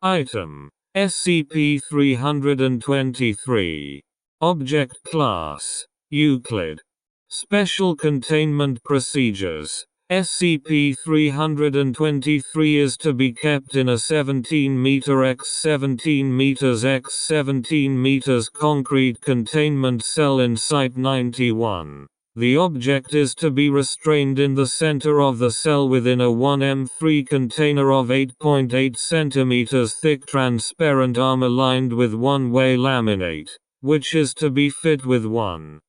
Item: SCP-323. Object Class: Euclid. Special Containment Procedures: SCP-323 is to be kept in a 17 m x 17 m x 17 m concrete containment cell in Site-91. The object is to be restrained in the center of the cell within a 1m3 container of 8.8 cm thick transparent armor lined with one-way laminate, which is to be fit with 1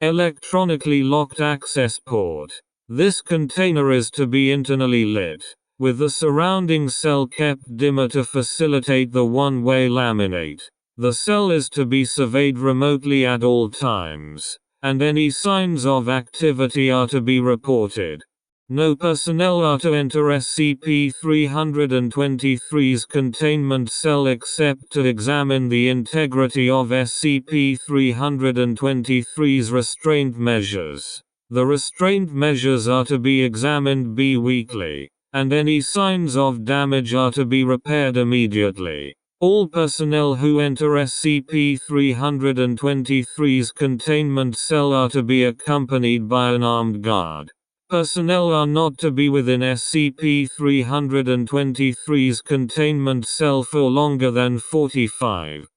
electronically locked access port. This container is to be internally lit, with the surrounding cell kept dimmer to facilitate the one-way laminate. The cell is to be surveyed remotely at all times, and any signs of activity are to be reported. No personnel are to enter SCP-323's containment cell except to examine the integrity of SCP-323's restraint measures. The restraint measures are to be examined bi-weekly, and any signs of damage are to be repaired immediately. All personnel who enter SCP-323's containment cell are to be accompanied by an armed guard. Personnel are not to be within SCP-323's containment cell for longer than 45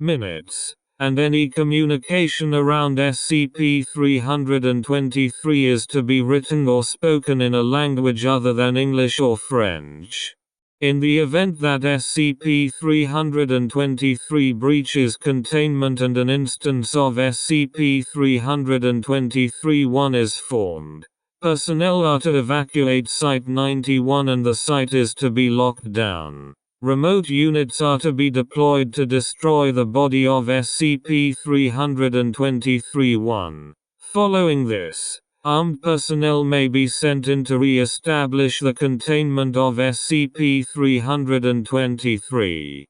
minutes, and any communication around SCP-323 is to be written or spoken in a language other than English or French. In the event that SCP-323 breaches containment and an instance of SCP-323-1 is formed, personnel are to evacuate Site-91 and the site is to be locked down. Remote units are to be deployed to destroy the body of SCP-323-1. Following this, armed personnel may be sent in to re-establish the containment of SCP-323.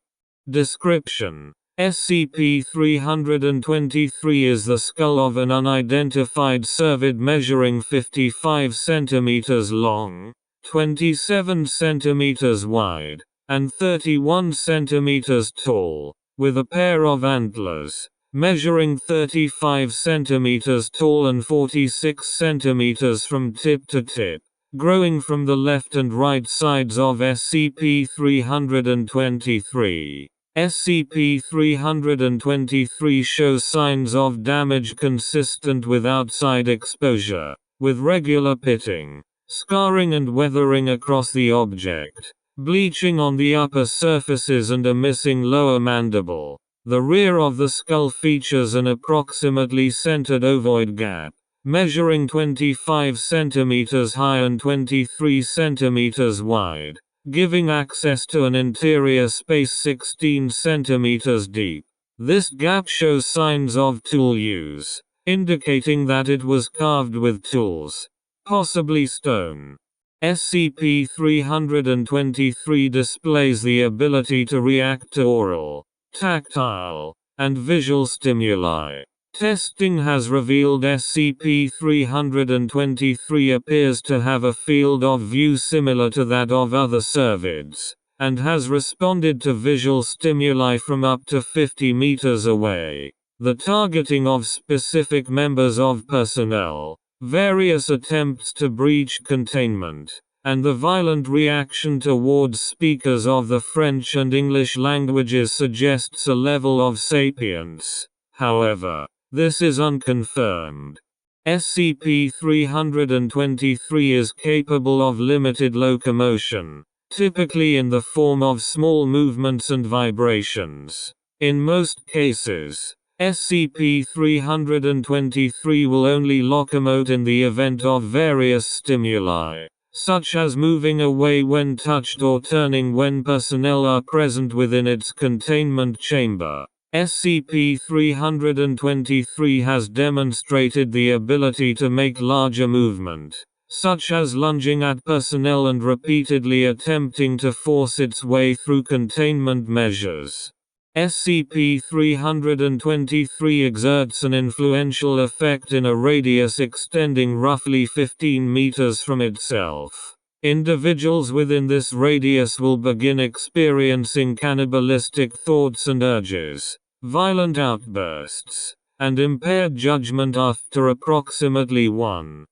Description: SCP-323 is the skull of an unidentified cervid measuring 55 cm long, 27 cm wide, and 31 cm tall, with a pair of antlers, measuring 35 cm tall and 46 cm from tip to tip, growing from the left and right sides of SCP-323. SCP-323 shows signs of damage consistent with outside exposure, with regular pitting, scarring and weathering across the object, bleaching on the upper surfaces and a missing lower mandible. The rear of the skull features an approximately centered ovoid gap, measuring 25 cm high and 23 cm wide, giving access to an interior space 16 cm deep. This gap shows signs of tool use, indicating that it was carved with tools, possibly stone. SCP-323 displays the ability to react to oral, tactile, and visual stimuli. Testing has revealed SCP-323 appears to have a field of view similar to that of other cervids, and has responded to visual stimuli from up to 50 meters away. The targeting of specific members of personnel, various attempts to breach containment, and the violent reaction towards speakers of the French and English languages suggests a level of sapience. However, this is unconfirmed. SCP-323 is capable of limited locomotion, typically in the form of small movements and vibrations. In most cases, SCP-323 will only locomote in the event of various stimuli, such as moving away when touched or turning when personnel are present within its containment chamber. SCP-323 has demonstrated the ability to make larger movement, such as lunging at personnel and repeatedly attempting to force its way through containment measures. SCP-323 exerts an influential effect in a radius extending roughly 15 meters from itself. Individuals within this radius will begin experiencing cannibalistic thoughts and urges, violent outbursts, and impaired judgment after approximately 1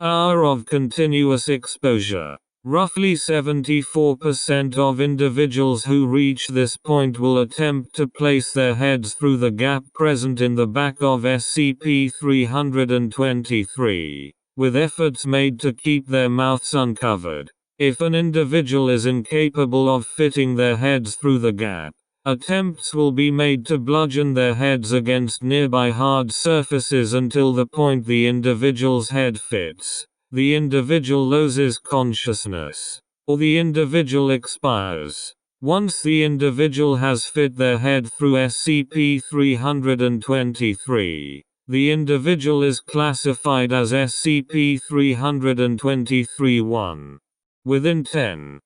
hour of continuous exposure. Roughly 74% of individuals who reach this point will attempt to place their heads through the gap present in the back of SCP-323, with efforts made to keep their mouths uncovered. If an individual is incapable of fitting their heads through the gap, attempts will be made to bludgeon their heads against nearby hard surfaces until the point the individual's head fits. The individual loses consciousness, or the individual expires. Once the individual has fit their head through SCP-323, the individual is classified as SCP-323-1. Within 10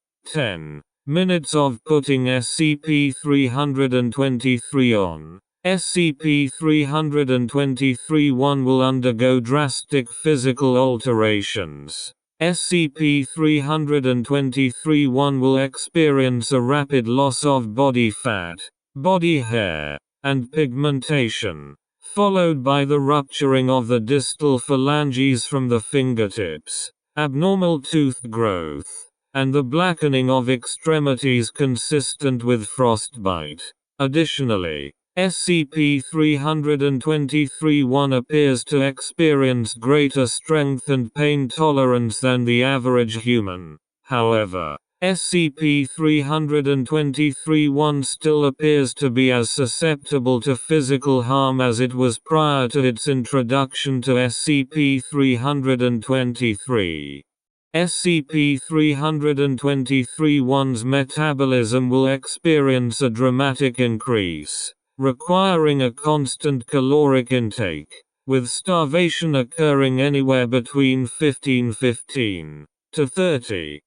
minutes of putting SCP-323 on, SCP-323-1 will undergo drastic physical alterations. SCP-323-1 will experience a rapid loss of body fat, body hair, and pigmentation, followed by the rupturing of the distal phalanges from the fingertips, abnormal tooth growth, and the blackening of extremities consistent with frostbite. Additionally, SCP-323-1 appears to experience greater strength and pain tolerance than the average human. However, SCP-323-1 still appears to be as susceptible to physical harm as it was prior to its introduction to SCP-323. SCP-323-1's metabolism will experience a dramatic increase, requiring a constant caloric intake, with starvation occurring anywhere between 15 to 30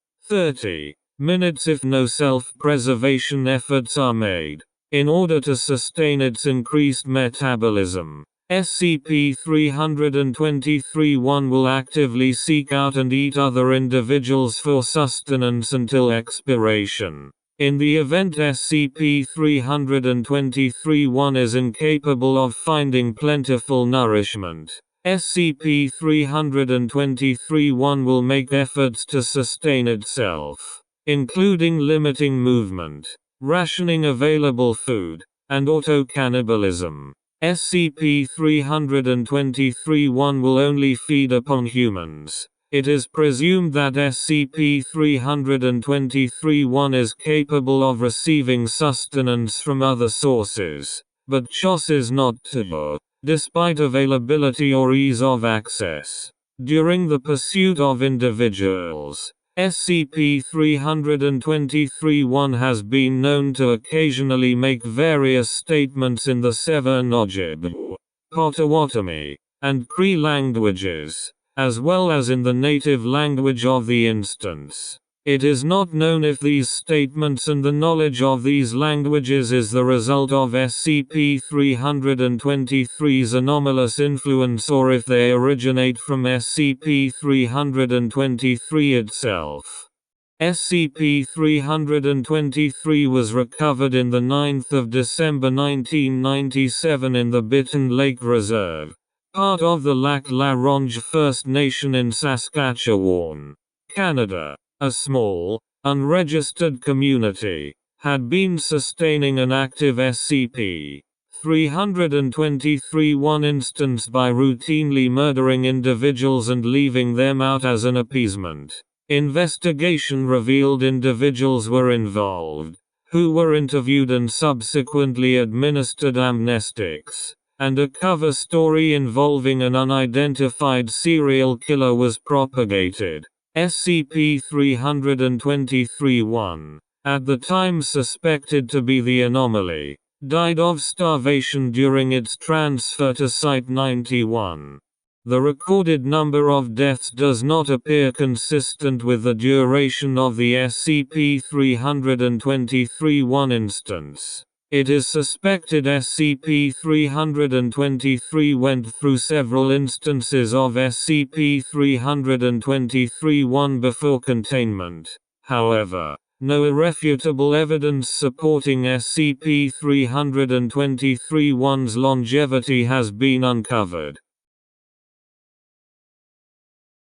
minutes if no self-preservation efforts are made. In order to sustain its increased metabolism, SCP-323-1 will actively seek out and eat other individuals for sustenance until expiration. In the event SCP-323-1 is incapable of finding plentiful nourishment, SCP-323-1 will make efforts to sustain itself, including limiting movement, rationing available food, and auto-cannibalism. SCP-323-1 will only feed upon humans. It is presumed that SCP-323-1 is capable of receiving sustenance from other sources, but chooses not to, despite availability or ease of access. During the pursuit of individuals, SCP-323-1 has been known to occasionally make various statements in the Sever Nojib, Potawatomi, and Cree languages, as well as in the native language of the instance. It is not known if these statements and the knowledge of these languages is the result of SCP-323's anomalous influence or if they originate from SCP-323 itself. SCP-323 was recovered on the 9th of December 1997 in the Bittern Lake Reserve, part of the Lac La Ronge First Nation in Saskatchewan, Canada. A small, unregistered community had been sustaining an active SCP-323-1 instance by routinely murdering individuals and leaving them out as an appeasement. Investigation revealed individuals were involved, who were interviewed and subsequently administered amnestics, and a cover story involving an unidentified serial killer was propagated. SCP-323-1, at the time suspected to be the anomaly, died of starvation during its transfer to Site-91. The recorded number of deaths does not appear consistent with the duration of the SCP-323-1 instance. It is suspected SCP-323 went through several instances of SCP-323-1 before containment. However, no irrefutable evidence supporting SCP-323-1's longevity has been uncovered.